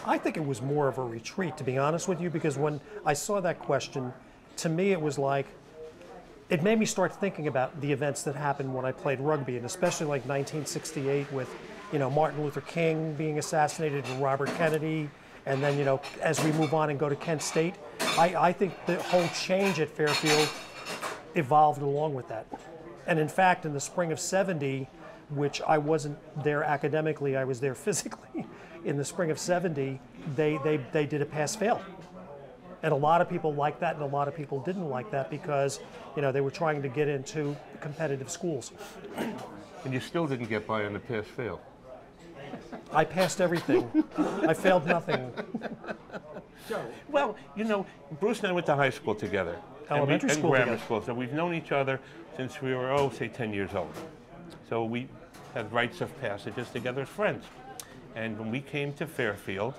I think it was more of a retreat, to be honest with you, because when I saw that question, to me it was like, it made me start thinking about the events that happened when I played rugby, and especially like 1968 with, you know, Martin Luther King being assassinated and Robert Kennedy, and then, you know, as we move on and go to Kent State, I think the whole change at Fairfield evolved along with that. And in fact, in the spring of '70, which I wasn't there academically, I was there physically, in the spring of '70, they did a pass-fail. And a lot of people liked that, and a lot of people didn't like that because, you know, they were trying to get into competitive schools. And you still didn't get by on the pass-fail. I passed everything. I failed nothing. Well, you know, Bruce and I went to high school together. Elementary and school grammar together. school. So we've known each other since we were, oh, say 10 years old. So we had rites of passages together as friends. And when we came to Fairfield,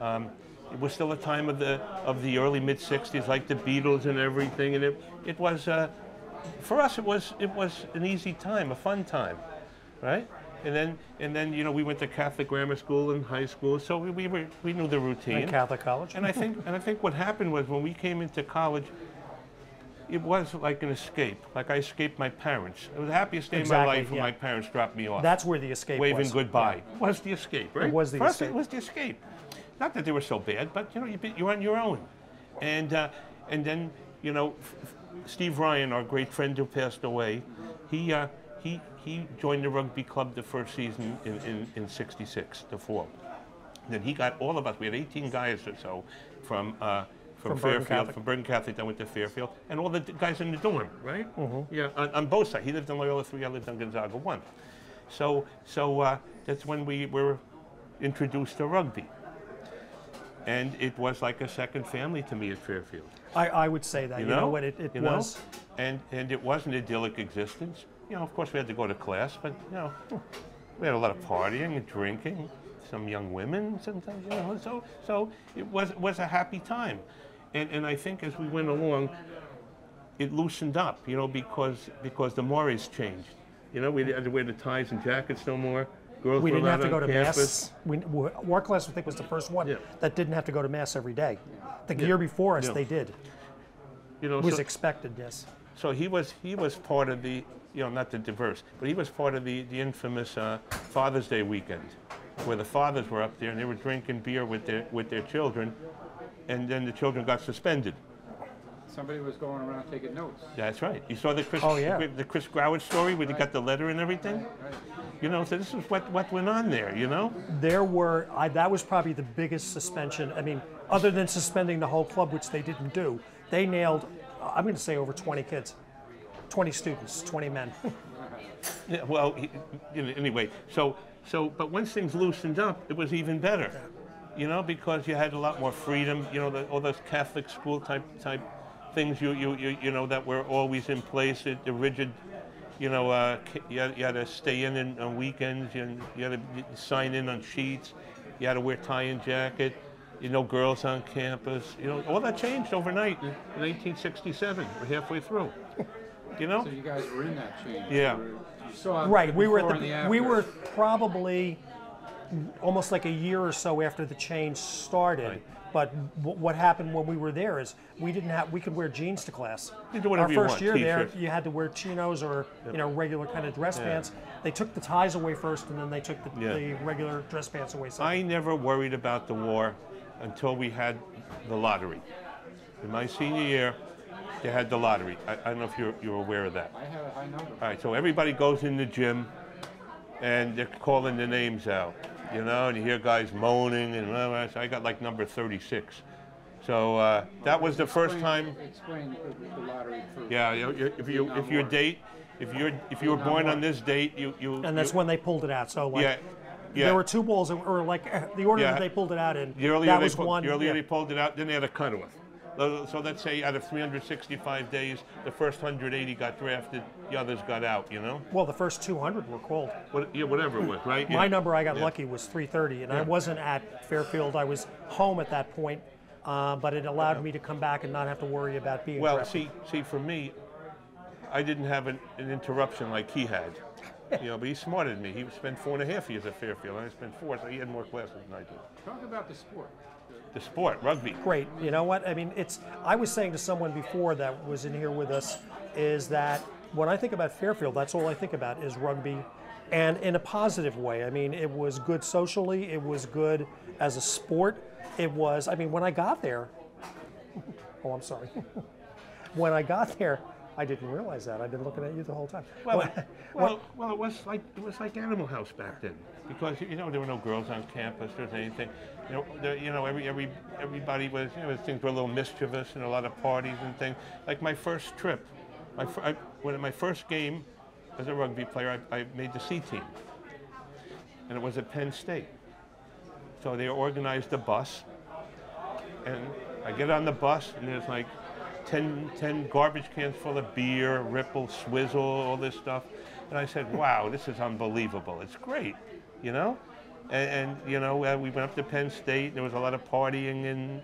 it was still a time of the early mid-60s, like the Beatles and everything, and it was for us it was an easy time, a fun time, right? And then you know, we went to Catholic grammar school and high school, so we knew the routine. And Catholic college. And I think what happened was when we came into college, it was like an escape. Like I escaped my parents. It was the happiest day of my life when my parents dropped me off. That's where the escape was. Waving goodbye. Yeah. Was the escape, right? It was the For escape. us, it was the escape. Not that they were so bad, but you know, you're on your own. And then, you know, Steve Ryan, our great friend who passed away, he joined the rugby club the first season in '66, the fall. Then he got all of us. We had 18 guys or so from Fairfield, from Bergen Catholic, that went to Fairfield, and all the guys in the dorm, right? Mm-hmm. Yeah, on both sides. He lived in Loyola 3, I lived on Gonzaga 1. So that's when we were introduced to rugby. And it was like a second family to me at Fairfield. I would say that. You know what it was? And it was an idyllic existence. You know, of course we had to go to class, but you know, we had a lot of partying and drinking, some young women sometimes, you know, so it was a happy time. And I think as we went along, it loosened up, you know, because the mores changed. You know, we had to wear the ties and jackets no more. Girls we didn't have to go to campus. Mass. Our class, I think, was the first one that didn't have to go to Mass every day. The year before us, they did. You know, it was expected, yes. So he was part of the, you know, not the diverse, but he was part of the infamous Father's Day weekend, where the fathers were up there and they were drinking beer with their children, and then the children got suspended. Somebody was going around taking notes. That's right. You saw the Chris, the Chris Groward story where they got the letter and everything? Right. You know, so this is what went on there, you know? There were, that was probably the biggest suspension. I mean, other than suspending the whole club, which they didn't do, they nailed, I'm going to say over 20 kids, 20 students, 20 men. Yeah, well, anyway, but once things loosened up, it was even better, you know, because you had a lot more freedom, you know, all those Catholic school type things you know that were always in place, the rigid, you know, you had to stay in on weekends, you had to sign in on sheets, you had to wear tie and jacket, you know, girls on campus, you know, all that changed overnight in 1967. We're halfway through, you know. So you guys were in that change. Yeah. Right. We were probably almost like a year or so after the change started. Right. But what happened when we were there is we could wear jeans to class. You do whatever you want. Our first year there, you had to wear chinos or you know, regular kind of dress pants. They took the ties away first, and then they took the regular dress pants away second. I never worried about the war until we had the lottery. In my senior year, they had the lottery. I don't know if you're aware of that. I have a high number. All right, so everybody goes in the gym, and they're calling the names out. You know, and you hear guys moaning, and I got like number 36. So that was the first time. Explain the lottery first. Yeah, if you were born on this date, you. And that's when they pulled it out. So like, yeah. There were two bowls, or like the order that they pulled it out in. That was one. The earlier they pulled it out, then they had a cutoff. So let's say out of 365 days, the first 180 got drafted, the others got out, you know? Well, the first 200 were called. Whatever it was, right? My number, I got lucky, was 330, and I wasn't at Fairfield. I was home at that point, but it allowed me to come back and not have to worry about being drafted. See, for me, I didn't have an interruption like he had. You know, but he's smarter than me. He spent 4.5 years at Fairfield, and I spent 4, so he had more classes than I did. Talk about the sport. The sport, rugby. Great. You know what? I mean, I was saying to someone before that was in here with us, is that when I think about Fairfield, that's all I think about is rugby, and in a positive way. I mean, it was good socially. It was good as a sport. It was, I mean, when I got there, oh, I'm sorry. When I got there, I didn't realize that. I've been looking at you the whole time. Well, it was like Animal House back then, because you know there were no girls on campus or anything. Everybody was, things were a little mischievous and a lot of parties and things. Like my first trip, my first game as a rugby player, I made the C team, and it was at Penn State. So they organized a bus, and I get on the bus, and there's like 10 garbage cans full of beer, Ripple, Swizzle, all this stuff. And I said, wow, this is unbelievable. It's great, you know? And we went up to Penn State. There was a lot of partying, and,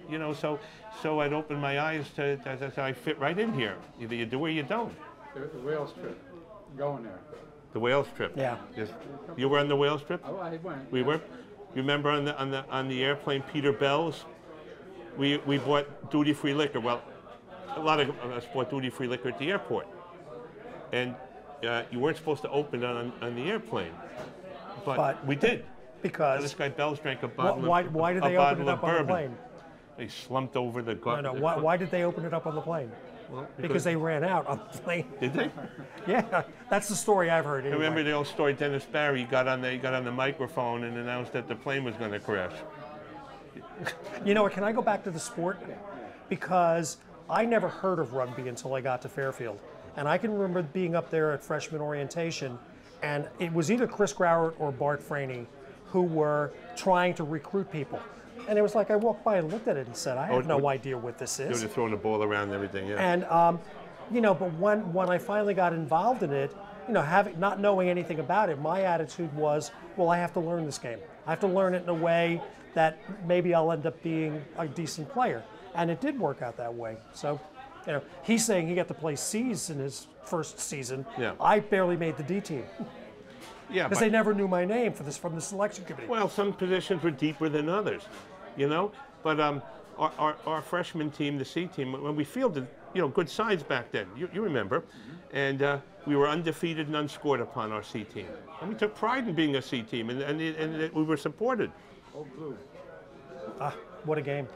so I'd open my eyes to I fit right in here. Either you do or you don't. The Wales trip, going there. The Wales trip. Yeah. Yes. You were on the Wales trip? Oh, I went. We were? You remember on the airplane, Peter Bell's? We bought duty-free liquor. Well, a lot of us bought duty-free liquor at the airport, and you weren't supposed to open it on the airplane, but we did. Because this guy Bells drank a bottle why did they open it up on the plane? They slumped over the. No. Why did they open it up on the plane? Well, because they ran out on the plane. Did they? Yeah, that's the story I've heard. Anyway. I remember the old story. Dennis Barry got on the microphone and announced that the plane was going to crash. You know what? Can I go back to the sport? Because I never heard of rugby until I got to Fairfield. And I can remember being up there at freshman orientation, and it was either Chris Grauert or Bart Franey who were trying to recruit people. And it was like I walked by and looked at it and said, I have no idea what this is. They were throwing the ball around and everything, yeah. And, but when I finally got involved in it, not knowing anything about it, my attitude was, well, I have to learn this game. I have to learn it in a way that maybe I'll end up being a decent player. And it did work out that way. So, he's saying he got to play C's in his first season. Yeah. I barely made the D team. Yeah, because they never knew my name from the selection committee. Well, some positions were deeper than others, But our freshman team, the C team, when we fielded, good sides back then, you remember, and we were undefeated and unscored upon our C team, and we took pride in being a C team, and we were supported. Oh, blue. Ah, what a game!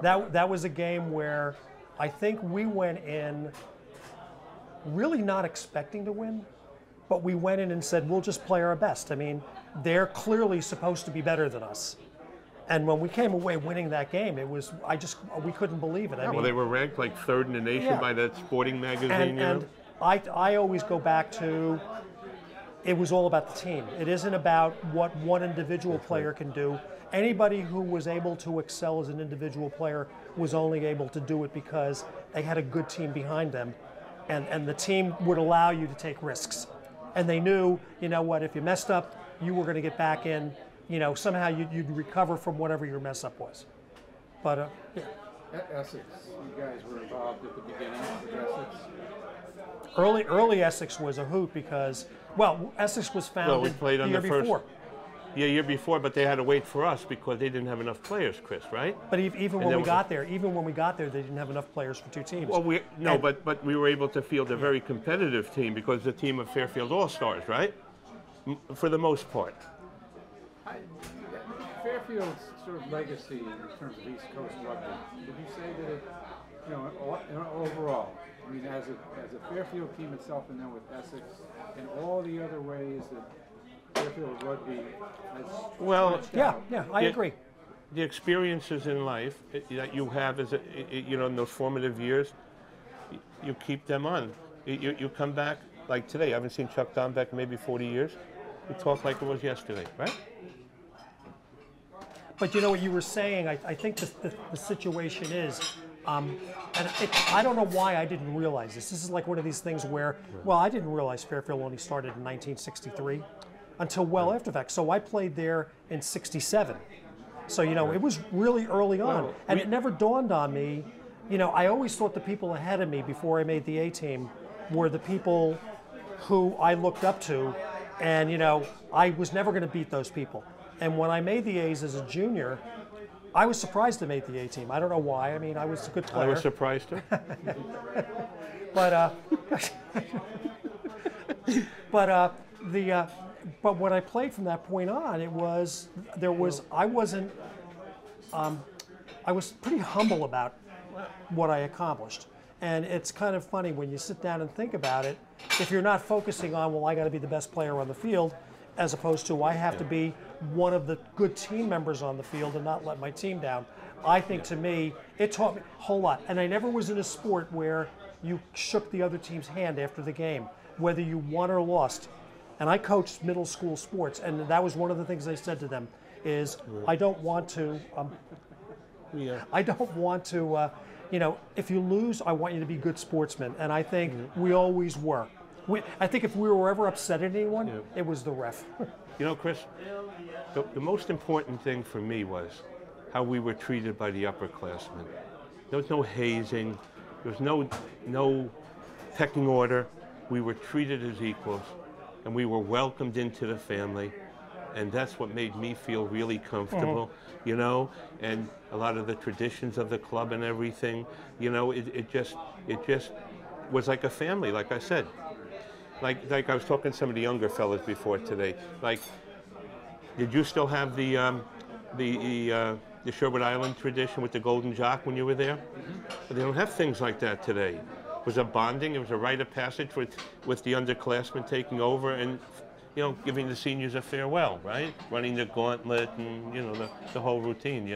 That was a game where I think we went in really not expecting to win. But we went in and said, we'll just play our best. I mean, they're clearly supposed to be better than us. And when we came away winning that game, we couldn't believe it. Well, they were ranked like 3rd in the nation by that sporting magazine. And I always go back to, it was all about the team. It isn't about what one individual player can do. Anybody who was able to excel as an individual player was only able to do it because they had a good team behind them. And the team would allow you to take risks. And they knew, if you messed up, you were going to get back in, somehow you'd recover from whatever your mess up was. But, yeah. Essex, you guys were involved at the beginning with Essex? Early Essex was a hoot because, Essex was founded the year before. Yeah, year before, but they had to wait for us because they didn't have enough players, Chris, right? But even when we got there, they didn't have enough players for 2 teams. Well, but we were able to field a very competitive team because the team of Fairfield All-Stars, right? For the most part. Fairfield's sort of legacy in terms of East Coast rugby, would you say that it, overall, I mean, as a Fairfield team itself, and then with Essex, and all the other ways that Fairfield Rugby has I agree. The experiences in life that you have as in those formative years, you keep them on. You come back, like today, I haven't seen Chuck Dombeck in maybe 40 years. We talk like it was yesterday, right? But what you were saying, I think the situation is, I don't know why I didn't realize this. This is like one of these things where, I didn't realize Fairfield only started in 1963. Until well after that. So I played there in '67. So, it was really early on. And it never dawned on me, I always thought the people ahead of me before I made the A team were the people who I looked up to, and I was never going to beat those people. And when I made the A's as a junior, I was surprised to make the A team. I don't know why. I mean, I was a good player. I was surprised too. But but when I played from that point on, I was pretty humble about what I accomplished. And it's kind of funny when you sit down and think about it, if you're not focusing on, well, I got to be the best player on the field, as opposed to I have to be one of the good team members on the field and not let my team down. I think to me, it taught me a whole lot. And I never was in a sport where you shook the other team's hand after the game, whether you won or lost. And I coached middle school sports, and that was one of the things I said to them, is I don't want to, if you lose, I want you to be good sportsmen. And I think we always were. I think if we were ever upset at anyone, it was the ref. Chris, the most important thing for me was how we were treated by the upperclassmen. There was no hazing. There was no pecking order. We were treated as equals, and we were welcomed into the family. And that's what made me feel really comfortable, and a lot of the traditions of the club and everything, it just was like a family, like I said. Like I was talking to some of the younger fellas before today. Like, did you still have the Sherwood Island tradition with the Golden Jock when you were there? But they don't have things like that today. It was a bonding. It was a rite of passage with the underclassmen taking over and giving the seniors a farewell, right? Running the gauntlet and the whole routine.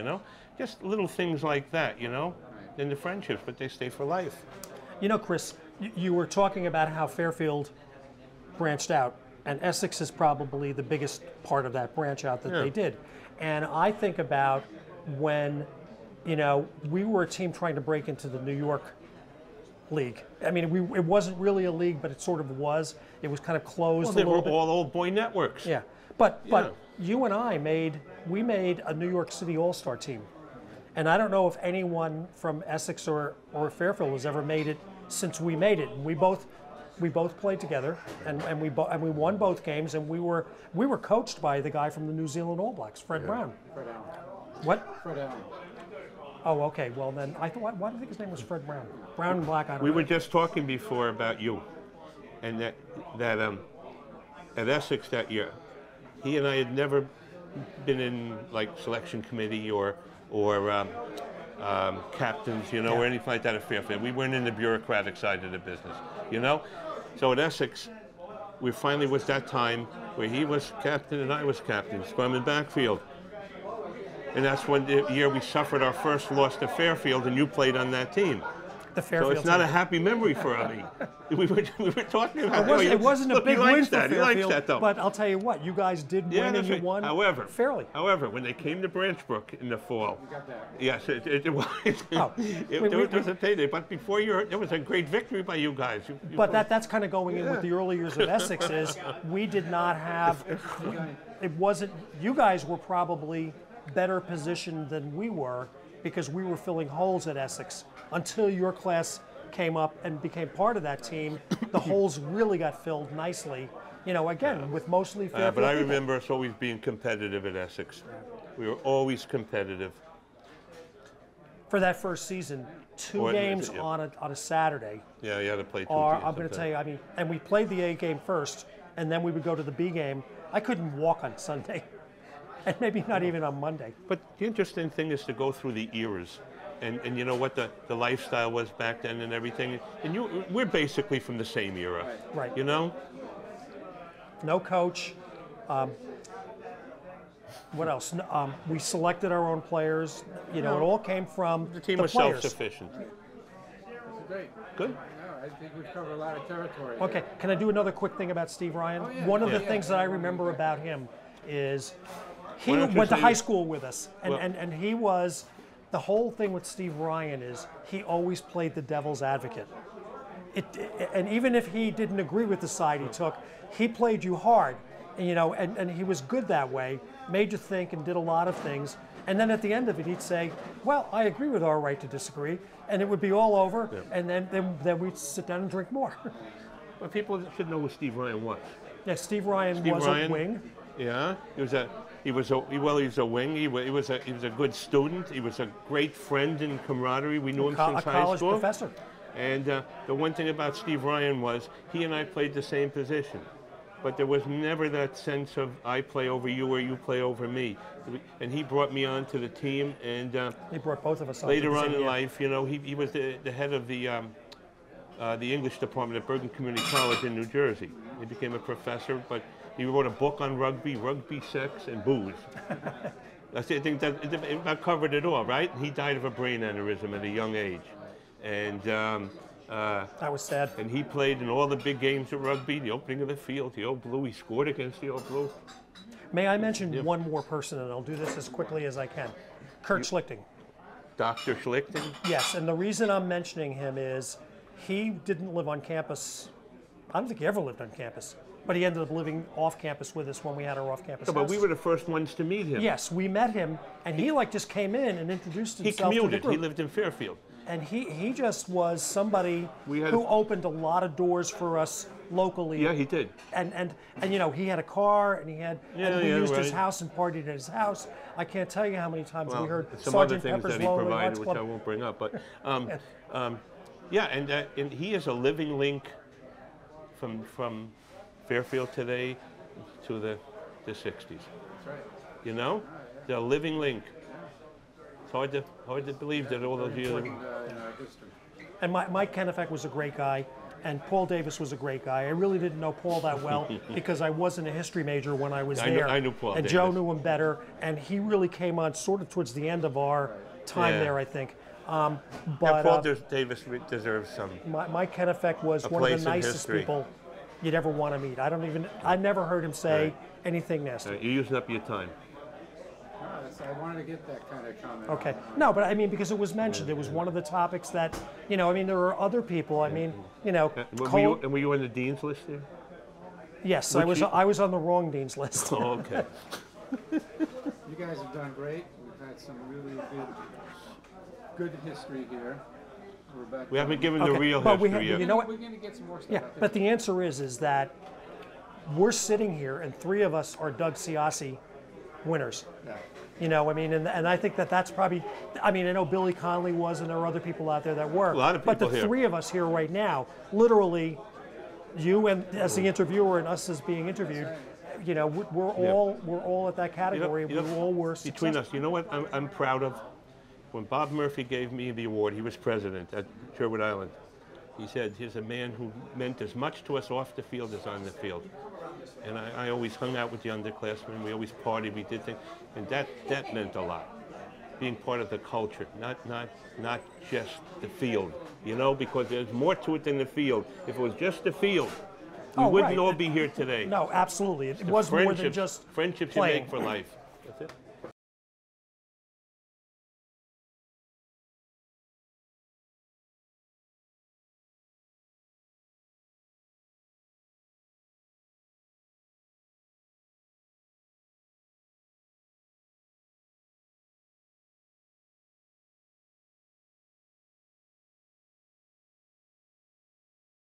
Just little things like that. And the friendships, but they stay for life. Chris, you were talking about how Fairfield branched out, and Essex is probably the biggest part of that branch out that they did. And I think about when, we were a team trying to break into the New York League. I mean, it wasn't really a league, but it sort of was. It was kind of closed a little bit. They were all old boy networks. Yeah, but you and I made a New York City All-Star team. And I don't know if anyone from Essex or Fairfield has ever made it since we made it. And we both played together, and we won both games, and we were coached by the guy from the New Zealand All Blacks, Fred Brown. Fred Allen. What? Fred Allen. Oh, okay. Well, then why do I think his name was Fred Brown? Brown and Black. I don't know. We were just talking before about you, and that at Essex that year, he and I had never been in like selection committee or captains, or anything like that at Fairfield. We weren't in the bureaucratic side of the business, So at Essex, we finally was that time where he was captain and I was captain, scrum and backfield. And that's when the year we suffered our first loss to Fairfield, and you played on that team. The Fairfield so it's not team. a happy memory for me. we were talking about it wasn't a big win for Fairfield. He likes that, though. But I'll tell you what, you guys did win, and you won fairly. However, when they came to Branchbrook in the fall, yes, it was. There was a payday. But before there was a great victory by you guys. But that's kind of going in with the early years of Essex. Is we did not have. It wasn't. You guys were probably better positioned than we were because we were filling holes at Essex. Until your class came up and became part of that team, the holes really got filled nicely. With mostly Fairfield but I people. remember us always being competitive at Essex. We were always competitive. For that first season, two games on a Saturday. Yeah, you had to play two Or games. I'm going to tell you, and we played the A game first, and then we would go to the B game. I couldn't walk on Sunday, and maybe not even on Monday. But the interesting thing is to go through the eras. And you know what the lifestyle was back then and everything. And we're basically from the same era. Right. No coach. What else? We selected our own players. It all came from the team was players. self-sufficient. That's great. Good. I think we've covered a lot of territory. Okay, can I do another quick thing about Steve Ryan? One of the things that I remember about him is he went to high school with us, and he was. The whole thing with Steve Ryan is he always played the devil's advocate. And even if he didn't agree with the side he took, he played you hard, and he was good that way, made you think and did a lot of things. And then at the end of it, he'd say, well, I agree with our right to disagree, and it would be all over, and then we'd sit down and drink more. But people should know who Steve Ryan was. Yeah, Steve Ryan Steve was Ryan, a wing. Yeah, he was a wing. He was a good student. He was a great friend and camaraderie. We knew him since A high college school. professor. And the one thing about Steve Ryan was he and I played the same position, but there was never that sense of I play over you or you play over me. And he brought me onto the team, and He brought both of us later on in year. life, you know, he was the head of the English department at Bergen Community College in New Jersey. He became a professor, but he wrote a book on rugby, sex, and booze. I think that covered it all, right? He died of a brain aneurysm at a young age. And That was sad. and he played in all the big games of rugby, the opening of the field, the Old Blue. He scored against the Old Blue. May I mention one more person, and I'll do this as quickly as I can. Kurt Schlichting. Dr. Schlichting. Yes, and the reason I'm mentioning him is he didn't live on campus. I don't think he ever lived on campus, but he ended up living off campus with us when we had our off-campus No, but house. we were the first ones to meet him. Yes, we met him, and he like just came in and introduced He himself to the commuted. group. He lived in Fairfield. And he just was somebody We had who a- opened a lot of doors for us locally. Yeah, he did. And you know, he had a car, and he had Yeah, and we yeah, used his right. house and partied at his house. I can't tell you how many times we heard some Sergeant other things Pepper's that he Lonely provided, Hearts which Club. I won't bring up. But yeah, and he is a living link from Fairfield today to the 60s. That's right. You know, the living link. It's hard to believe that all those years. Important in our history. And Mike Kennebec was a great guy, and Paul Davis was a great guy. I really didn't know Paul that well because I wasn't a history major when I was there. I knew Paul and Davis. Joe knew him better, and he really came on sort of towards the end of our time Yeah. there, I think. Yeah, But Paul Davis deserves some. Mike Kennebec was one of place the in nicest history. people you'd ever want to meet. I never heard him say Right. anything nasty. You're using up your time. I wanted to get that kind of comment. Okay. No, but I mean, because it was mentioned, it was one of the topics that, you know, I mean, there are other people. I mean, you know, Were you on the dean's list there? yes, which I was on the wrong dean's list. Oh, okay. You guys have done great. We've had some really good history here. We're about We haven't to- given the Okay, real but we history have- yet. you know what? We're going to get some more stuff. Yeah, I think. but the answer is that we're sitting here, and three of us are Doug Siassi winners. Yeah. You know, I mean, and I think that's probably, I mean, I know Billy Connolly was, and there are other people out there that were. A lot of But the people here. three of us here right now, literally, you and as the interviewer and us as being interviewed, you know, we're all at that category. You know, we all were between successful. us, you know what I'm proud of? When Bob Murphy gave me the award, he was president at Sherwood Island. He said, he's a man who meant as much to us off the field as on the field. And I always hung out with the underclassmen. We always partied. We did things. And that meant a lot. Being part of the culture, not just the field. You know, because there's more to it than the field. If it was just the field, we wouldn't right. all be here today. No, absolutely. It The was more than friendships- just friendships playing. you make for life. That's it.